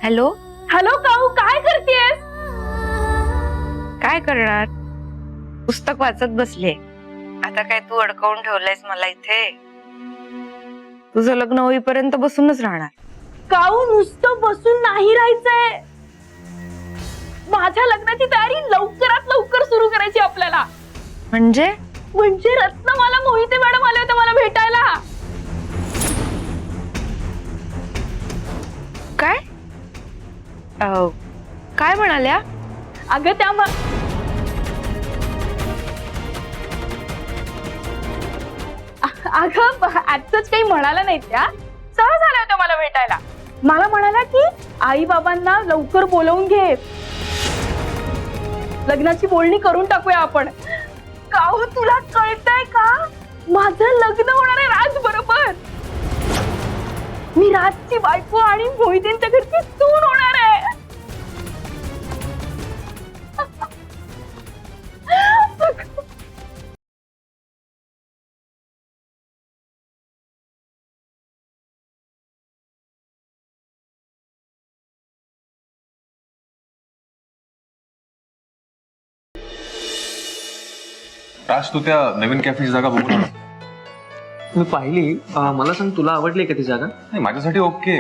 Hello. Hello काऊ, काय करतेस? काय करणार, पुस्तक वाचत बसले. आता काय तू अडकवून ठेवलंयस मला इथे? तुझं लग्न होईपर्यंत बसूनच राहणार. काऊ, नुसतं बसून नाही राहायचंय. माझ्या लग्नाची तयारी लवकरात लवकर सुरू करायची आपल्याला. म्हणजे रत्नमाला मोहिते मॅडम आले होते मला भेटायला. काय काय म्हणाल्या? अगं त्या आजच काही म्हणाला नाही, त्या सहज आल्या होत्या मला भेटायला. मला म्हणाला की आई बाबांना लवकर बोलवून घे, लग्नाची बोलणी करून टाकूया आपण. काहो, तुला कळतंय का, माझं लग्न होणार आहे राज बरोबर. मी राजची बायको आणि मोहितेंच्या घरची सून होणार आहे. राज, तू त्या नवीन कॅफेची जागा बघून आला? मी पाहिली. मला सांग, तुला आवडली का ती जागा? नाही, माझ्यासाठी ओके.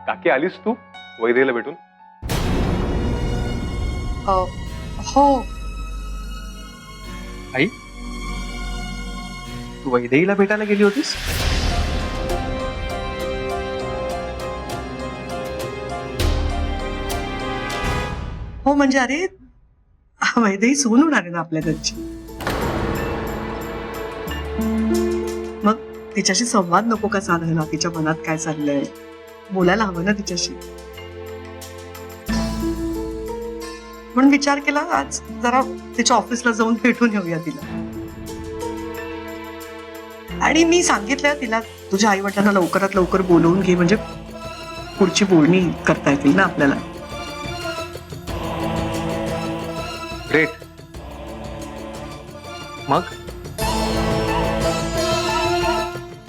काकी, आलीस तू वैदेहीला भेटून? हो. आई, तू वैदेहीला भेटायला गेली होतीस? हो, म्हणजे अरे वैदेही सून होणार आहे ना आपल्या घरची. मग तिच्याशी संवाद नको का साधायला? तिच्या मनात काय चाललंय बोलायला हवं ना तिच्याशी. म्हणून विचार केला आज जरा तिच्या ऑफिसला जाऊन भेटून येऊया तिला. आणि मी सांगितलंय तिला, तुझ्या आई वडिलांना लवकरात लवकर बोलवून घे, म्हणजे पुढची बोलणी करता येतील ना आपल्याला. ग्रेट. मग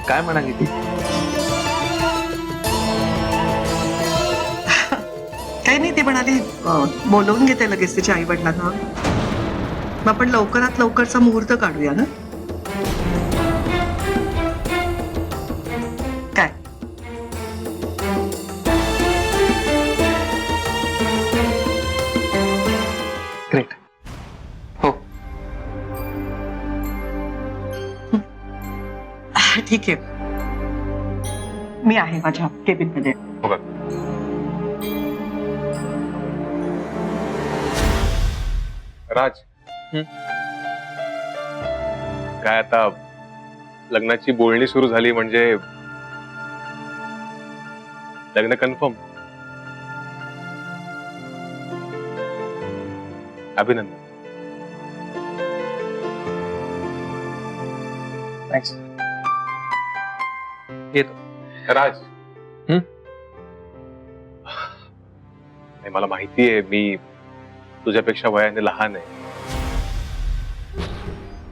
काय म्हणाली ती? काही नाही, ती म्हणाली बोलवून घेते लगेच तिच्या आई वडिलांना. मग आपण लवकरात लवकरचा मुहूर्त काढूया ना. काय ग्रेट. हो, ठीक आहे, मी आहे माझ्या केबिन मध्ये. हो का? राज, काय आता लग्नाची बोलणी सुरू झाली म्हणजे लग्न कन्फर्म? अभिनंदन. थँक्स. येतो. राज, नाही, मला माहितीये मी तुझ्यापेक्षा वयाने लहान आहे,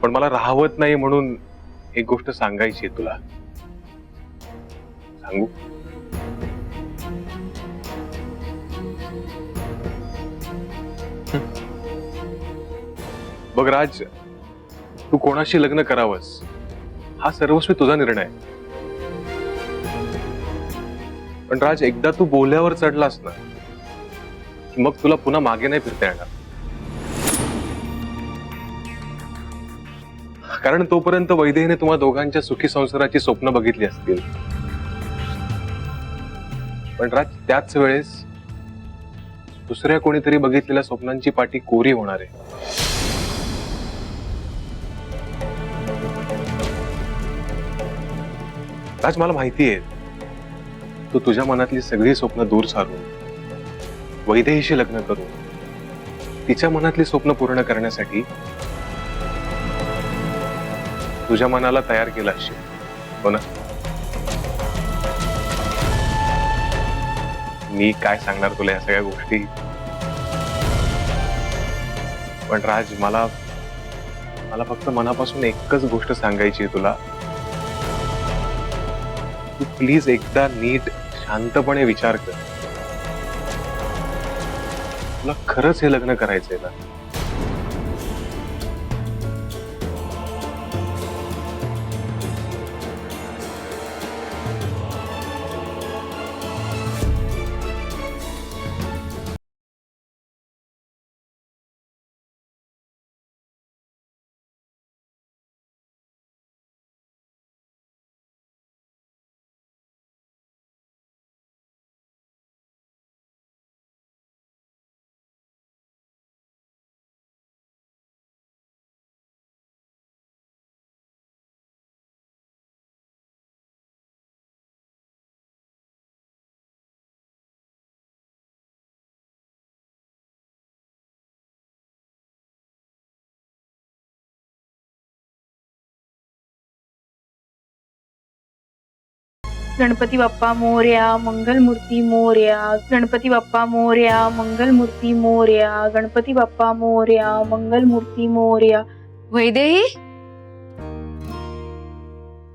पण मला राहवत नाही म्हणून एक गोष्ट सांगायची आहे तुला. सांगू? बघ राज, तू कोणाशी लग्न करावंस हा सर्वस्वी तुझा निर्णय आहे. पण राज, एकदा तू बोल्यावर चढलास ना, मग तुला पुन्हा मागे नाही फिरता येणार. कारण तोपर्यंत वैदेहीने तुम्हा दोघांच्या सुखी संसाराची स्वप्न बघितली असतील, पण राज त्याच वेळेस दुसऱ्या कोणीतरी बघितलेल्या स्वप्नांची पाठी कोरी होणार आहे. राज, मला माहितीये तू तुझ्या मनातली सगळी स्वप्न दूर सारून वैदेहीशी लग्न करून तिच्या मनातली स्वप्न पूर्ण करण्यासाठी तुझ्या मनाला तयार केलं असशील, हो ना? मी काय सांगणार तुला या सगळ्या गोष्टी, पण राज, मला फक्त मनापासून एकच गोष्ट सांगायची आहे तुला. तू प्लीज एकदा नीट शांतपणे विचार कर. तुला खरंच हे लग्न करायचंय ना? गणपती बाप्पा मोरया, मंगलमूर्ती मोरया, गणपती बाप्पा मोरया, मंगलमूर्ती मोरया, गणपती बाप्पा मोरया, मंगलमूर्ती मोरया. वैदेही,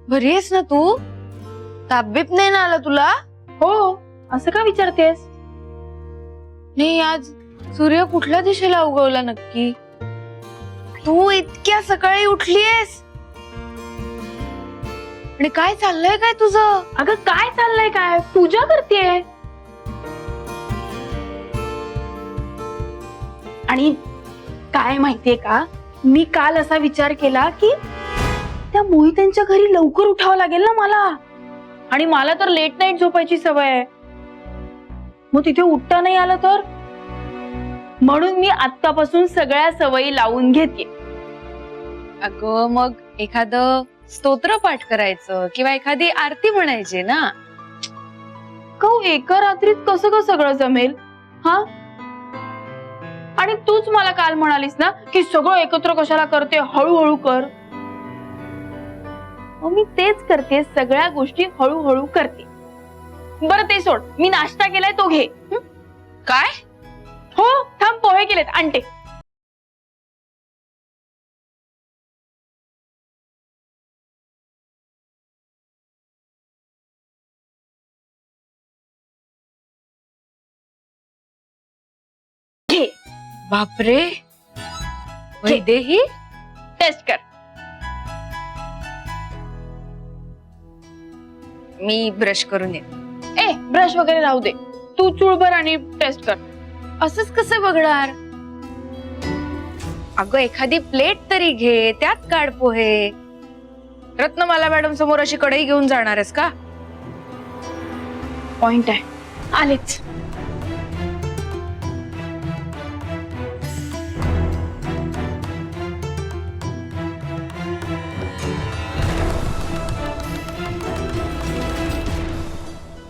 बरी आहेस ना तू? ताप नाही ना आला तुला? हो, असं का विचारतेस? नाही, आज सूर्य कुठल्या दिशेला उगवला नक्की? तू इतक्या सकाळी उठलीयस आणि काय चाललंय काय तुझं? अगं काय चाललंय, काय पूजा करतेय. आणि काय माहितीये का, मी काल असा विचार केला की त्या मोहितेंच्या घरी लवकर उठावं लागेल ना मला, आणि मला तर लेट नाईट झोपायची सवय आहे. मग तिथे उठता नाही आलं तर, म्हणून मी आत्तापासून सगळ्या सवयी लावून घेते. अगं मग एखादं स्तोत्र पाठ करायचं किंवा एखादी आरती म्हणायची ना. कहू एका रात्रीत कसं का सगळं जमेल हा? आणि तूच मला काल म्हणालीस ना की सगळं एकत्र कशाला करते, हळूहळू कर. मग मी तेच करते, सगळ्या गोष्टी हळूहळू करते. बरं ते सोड, मी नाश्ता केलाय तो घे. काय? हो थांब, पोहे केलेत आणते. घे. बापरे, वैदेही टेस्ट कर. मी ब्रश करून येते. ए ब्रश वगैरे राहू दे, तू चूळभर आणि टेस्ट कर. असंच कसं बघणार? अगं एखादी प्लेट तरी घे, त्यात काढ पोहे. रत्नमाला मॅडम समोर अशी कढई घेऊन जाणार आहेस का? पॉइंट आहे, आलेच.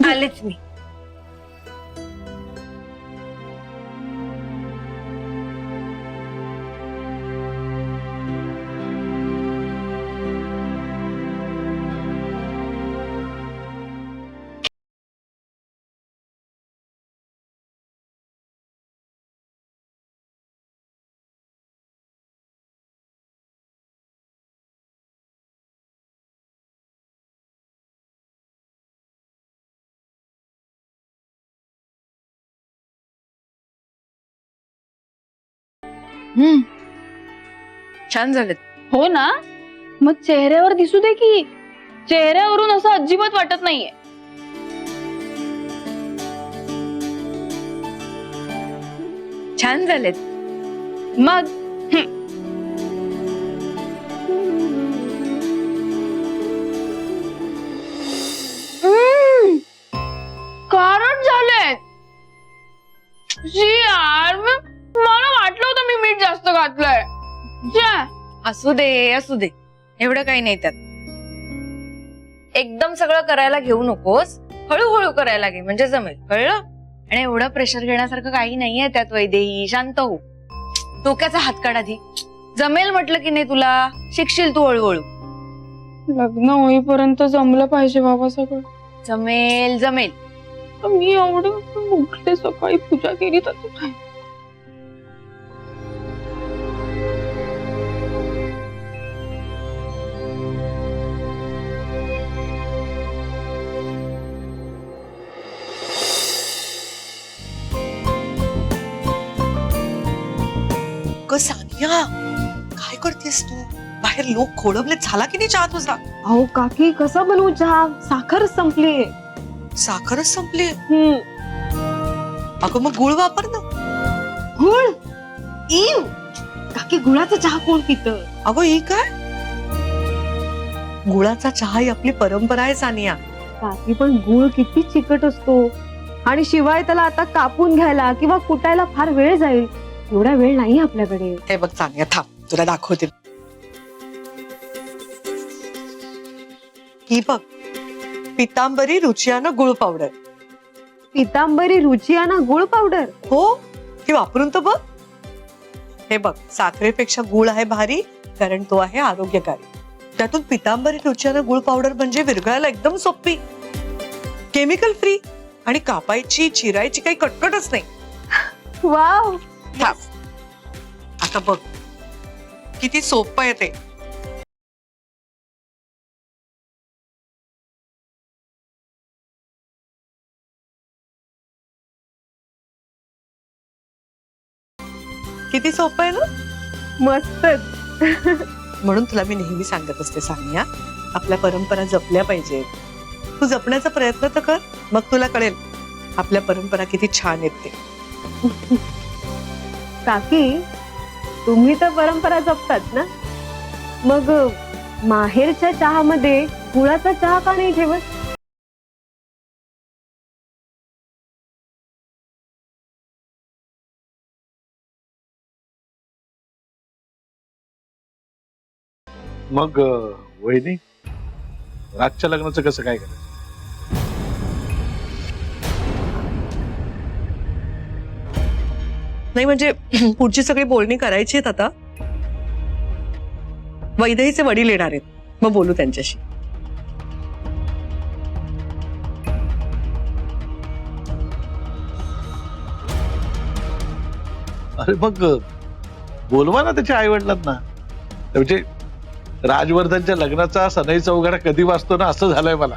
आलेच मी. छान झालं. हो ना, मग चेहऱ्यावर दिसू दे की. चेहऱ्यावरून असं अजिबात वाटत नाहीये. छान झालेत. मग कारट झाले. यार मला वाटलं होतं मी मीठ जास्त घातलंय. असू दे असू दे, एवढं काही नाही त्यात. एकदम सगळं करायला घेऊ नकोस, हळूहळू करायला घे म्हणजे जमेल, कळलं? आणि एवढं प्रेशर घेण्यासारखं काही नाहीये त्यात वैदेही. शांत हो, डोक्याचा हात काढ आधी. जमेल म्हटलं की नाही तुला, शिकशील तू हळूहळू. लग्न होईपर्यंत जमलं पाहिजे बाबा सगळं. जमेल जमेल. मी एवढं उठले, सकाळी पूजा केली तर काय. सानिया काय करतेस तू? बाहेर लोक खोडबले, झाला की नाही चहा तुझा? अहो काकी कसा बनवू चहा? साखर संपलीये. साखरच संपली. अगं मग गुळ वापर ना. गुळ? इव काकी गुळाचा चहा कोण पितं? अगं ही काय? गुळाचा चहा ही आपली परंपरा आहे सानिया. काकी पण गुळ किती चिकट असतो आणि शिवाय त्याला आता कापून घ्यायला किंवा कुटायला फार वेळ जाईल. एवढा वेळ नाही आपल्याकडे. हे बघ सानिया, थांब तुला दाखवते. ही बघ, पितांबरी रुचियाना गुळ पावडर. पितांबरी रुचियाना गुळ पावडर? हो, ही वापरून तर बघ. हे बघ, साखरेपेक्षा गुळ आहे भारी, कारण तो आहे आरोग्यकारी. त्यातून पितांबरी रुचियाना गुळ पावडर म्हणजे विरघळायला एकदम सोपी, केमिकल फ्री आणि कापायची चिरायची काही कटकटच नाही. वाव. थांब. आता बघ किती सोपं आहे ते. किती सोपं आहे ना? मस्तच. म्हणून तुला मी नेहमी सांगत असते सानिया, आपल्या परंपरा जपल्या पाहिजेत. तू जपण्याचा प्रयत्न तर कर, मग तुला कळेल आपल्या परंपरा किती छान आहेत ते. काकी तुम्ही तर परंपरा जपतात ना, मग माहेरच्या चहामध्ये गुळाचा चहा का नाही ठेवत? मग वहिनी, राजच्या लग्नाचं कसं काय करायचं? नाही म्हणजे पुढची सगळी बोलणी करायची आहेत आता. वैदेहीचे वडील येणार आहेत, मग बोलू त्यांच्याशी. अरे मग बोलवा ना त्याच्या आई वडिलांना. म्हणजे राजवर्धनच्या लग्नाचा सनईचा उघडा कधी वाचतो ना, असं झालंय मला.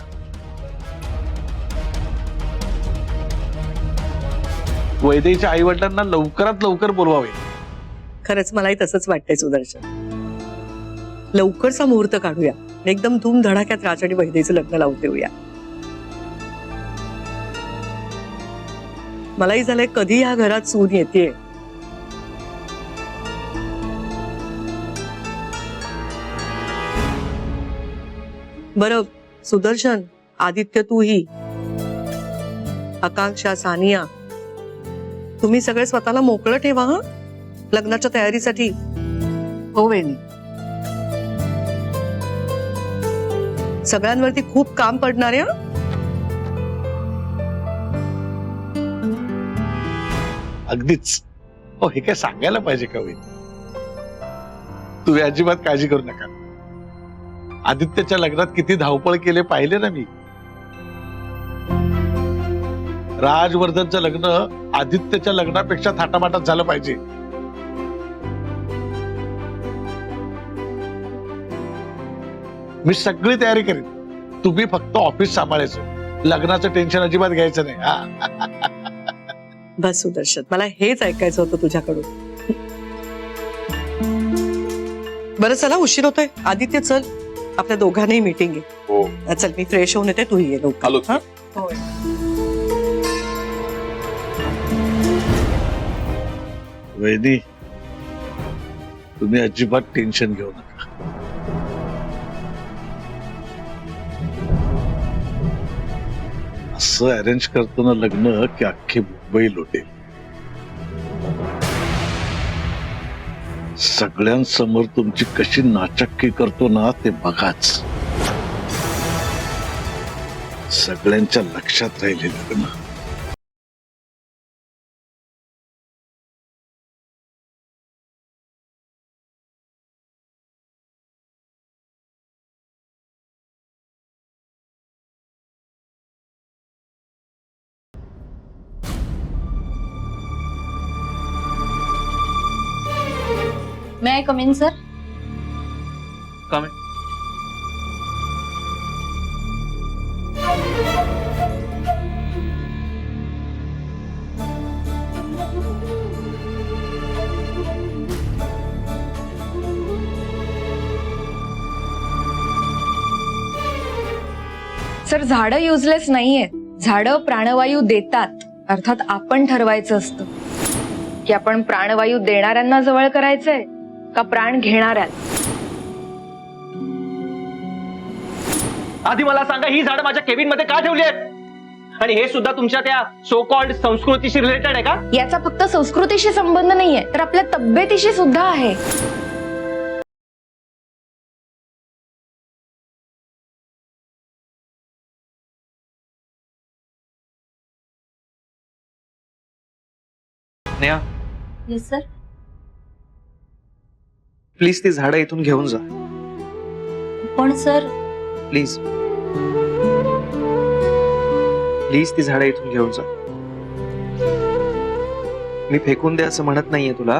वैदेहीच्या आई वडिलांना लवकरात लवकर बोलवावे. खरंच मलाही तसंच वाटतंय सुदर्शन. लवकरचा मुहूर्त काढूया, एकदम धूमधडाक्यात राज आणि वैदेहीचं लग्न लावून देऊया. मलाही झालंय कधी ह्या घरात सून येते. बरं सुदर्शन, आदित्य, तूही, आकांक्षा, सानिया, तुम्ही सगळे स्वतःला मोकळं ठेवा हा लग्नाच्या तयारीसाठी. हो वेणी. सगळ्यांवरती खूप काम पडणार आहे. अगदीच. हो, हे काय सांगायला पाहिजे का वहिनी? तुम्ही अजिबात काळजी करू नका. आदित्यच्या लग्नात किती धावपळ केले पाहिले ना मी. राजवर्धनचं लग्न आदित्यच्या लग्नापेक्षा थाटामाटात झालं पाहिजे. मी सगळी तयारी करीन, तुम्ही फक्त ऑफिस सांभाळायचं. लग्नाचं टेन्शन अजिबात घ्यायचं नाही. हा, बस सुदर्शन, मला हेच ऐकायचं होतं तुझ्याकडून. बरं चला, उशीर होतोय. आदित्य चल, आपल्या दोघांनाही मीटिंग आहे. हो, चल मी फ्रेश होऊन येते, तूही ये लवकर. आलोच. हा? होय. वहिनी, तुम्ही अजिबात टेन्शन घेऊ नका. असं अरेंज करतो ना लग्न की अख्खी मुंबई लुटेल. सगळ्यांसमोर तुमची कशी नाचक्की करतो ना ते बघाच. सगळ्यांच्या लक्षात राहिले लग्न. May I come in sir? Come in. Sir, झाडं युजलेस नाहीये. झाडं प्राणवायू देतात. अर्थात आपण ठरवायचं असतं की आपण प्राणवायू देणाऱ्यांना जवळ करायचंय का प्राण घेणाऱ्यांना. आधी मला सांगा, ही झाडं माझ्या केबिन मध्ये का ठेवली आहेत? आणि हे सुद्धा तुमच्या त्या सो कॉल्ड संस्कृतीशी रिलेटेड आहे का? याचा फक्त संस्कृतीशी संबंध नाहीये, तर आपल्या तब्येतीशी सुद्धा आहे. Neha, yes sir. प्लीज ती झाडं इथून घेऊन जा. पण सर, प्लीज प्लीज ती झाडं इथून घेऊन जा. मी फेकून दे असं म्हणत नाहीये तुला,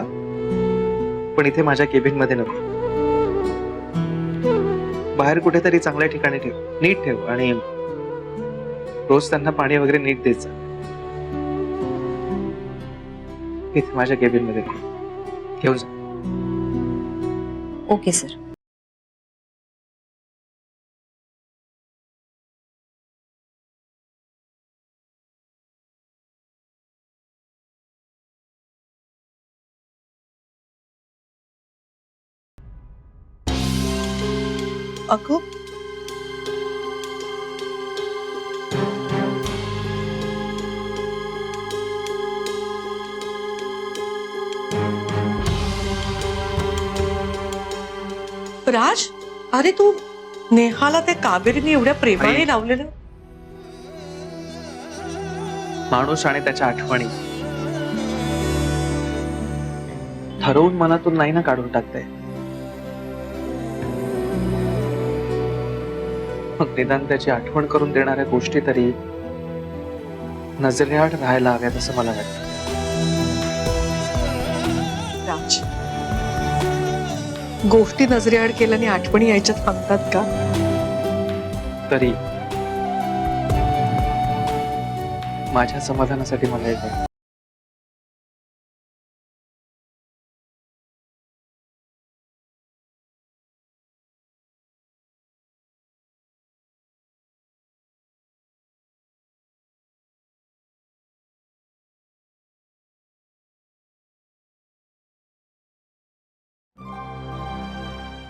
पण इथे माझ्या केबिन मध्ये नको. बाहेर कुठेतरी चांगल्या ठिकाणी ठेव, नीट ठेव, आणि रोज त्यांना पाणी वगैरे नीट देत जा. इथे माझ्या केबिन मध्ये नको, घेऊन जा. Okay sir. अगं राज, अरे तू नेहाला त्या कावेरीने एवढ्या प्रेमाने आई. लावलेलं. माणूस आणि त्याच्या आठवणी ठरवून मनातून नाही ना काढून टाकते. मग निदान त्याची आठवण करून देणाऱ्या गोष्टी तरी नजरेआड राहायला हव्यात असं मला वाटतं. राज, गोष्टी नजरेआड केल्याने आठवणी यायच्यात थांबतात का? तरी माझ्या समाधानासाठी मला हे कळतं.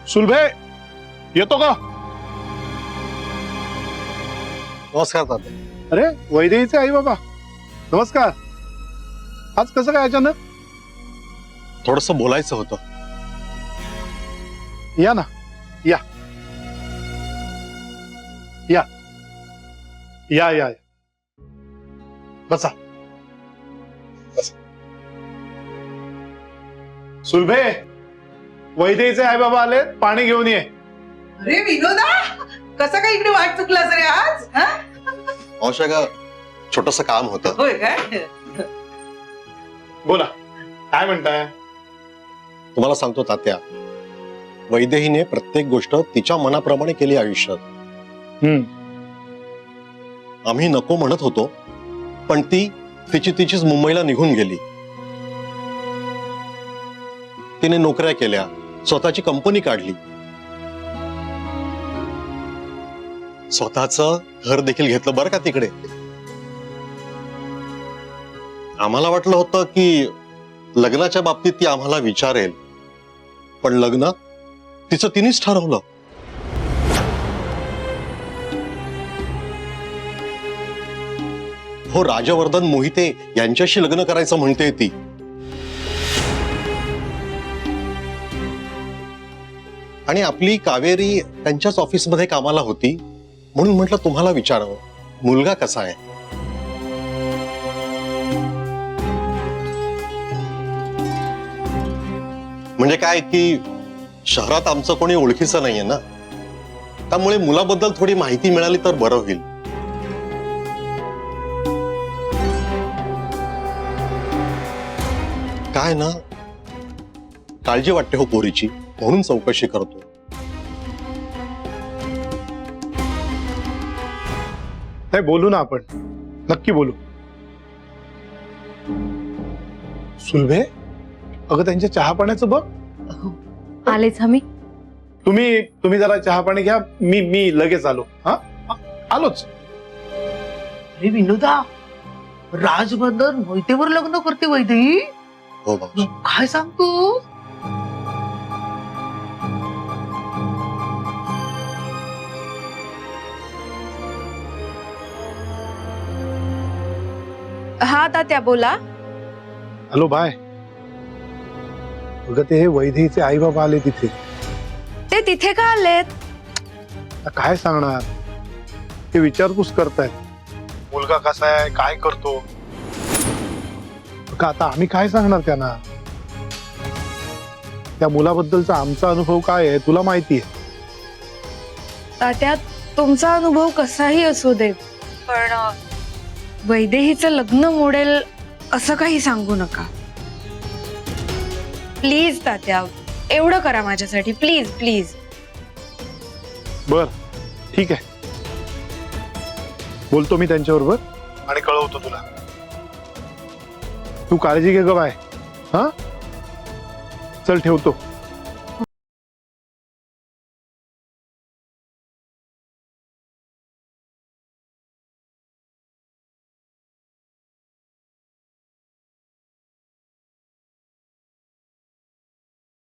सुलभे, येतो का? नमस्कार तात्या. अरे, वैदेहीचे आई बाबा, नमस्कार. आज कसं काय अचानक? थोडस बोलायचं होतं. या ना, या या या या या. बसा बसा. सुलभे, वैदेहीचे आई बाबा आले, पाणी घेऊन ये. अरे विनोदा, कसं काय इकडे वाट चुकलास रे आज? हा? औषध छोटस काम होतं. होय काय? बोला, काय म्हणताय? तुम्हाला सांगतो तात्या, वैदेहीने प्रत्येक गोष्ट तिच्या मनाप्रमाणे केली आयुष्यात. आम्ही नको म्हणत होतो, पण ती तिचीच मुंबईला निघून गेली. तिने नोकऱ्या केल्या, स्वतःची कंपनी काढली, स्वतःचं घर देखील घेतलं बरं का तिकडे. आम्हाला वाटलं होतं की लग्नाच्या बाबतीत ती आम्हाला विचारेल, पण लग्न तिचं तिनेच ठरवलं. हो, राजवर्धन मोहिते यांच्याशी लग्न करायचं म्हणते ती. आणि आपली कावेरी त्यांच्याच ऑफिसमध्ये कामाला होती, म्हणून म्हटलं तुम्हाला विचारावं, मुलगा कसा आहे. म्हणजे काय की शहरात आमचं कोणी ओळखीचं नाहीये ना, त्यामुळे मुलाबद्दल थोडी माहिती मिळाली तर बरं होईल. काय ना, काळजी वाटते हो पोरीची, म्हणून चौकशी करतो. नाही, बोलू ना आपण, नक्की बोलू. सुलभे, अगं त्यांच्या चहा पाण्याचं बघ. आलेच हमी. तुम्ही जरा चहा पाणी घ्या, मी लगेच आलो. हा, आलोच. अरे विनोदा, राजबंधन मोहितेवर लग्न करते वैदेही. हो भाऊजी. काय सांगतो? हा तात्या बोला. Hello bye. अगं ते वैदेहीचे आई बाबा आले तिथे. ते तिथे का आलेत? आता काय सांगणार, ते विचारपूस करतायत. मुलगा कसा आहे, काय करतो. का आता आम्ही काय सांगणार त्यांना. त्या मुलाबद्दलचा आमचा अनुभव काय आहे तुला माहिती आहे. तात्या तुमचा अनुभव कसाही असू दे, पण वैदेहीचं लग्न मोडेल असं काही सांगू नका प्लीज. तात्या एवढं करा माझ्यासाठी, प्लीज प्लीज. बर ठीक आहे, बोलतो मी त्यांच्याबरोबर आणि कळवतो तुला. तू काळजी घे ग बाय. हा चल ठेवतो.